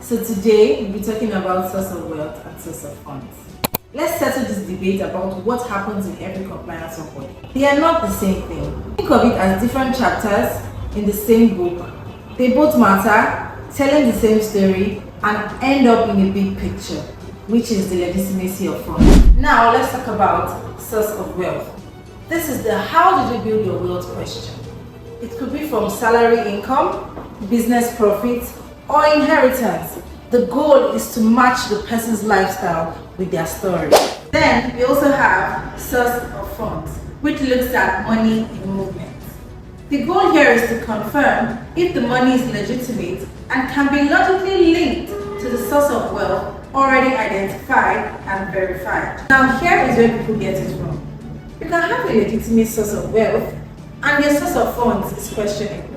So today we'll be talking about source of wealth and source of funds. Let's settle this debate about what happens in every compliance onboarding. They are not the same thing. Think of it as different chapters in the same book. They both matter, telling the same story, and end up in a big picture, which is the legitimacy of funds. Now let's talk about source of wealth. This is the how did you build your wealth question. It could be from salary income, business profits, or inheritance. The goal is to match the person's lifestyle with their story. Then we also have source of funds, which looks at money in movement. The goal here is to confirm if the money is legitimate and can be logically linked to the source of wealth already identified and verified. Now here is where people get it wrong. You can have a legitimate source of wealth and your source of funds is questionable.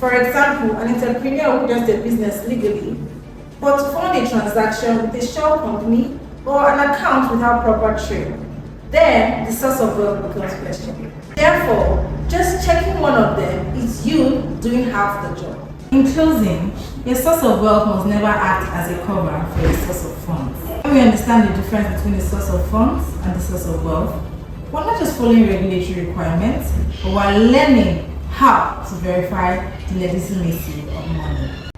For example, an entrepreneur who does their business legally but fund a transaction with a shell company or an account without proper trail, then the source of wealth becomes questionable. Therefore, just checking one of them is you doing half the job. In closing, your source of wealth must never act as a cover for your source of funds. When we understand the difference between the source of funds and the source of wealth, we're not just following regulatory requirements, but we're learning how to verify the legitimacy of money.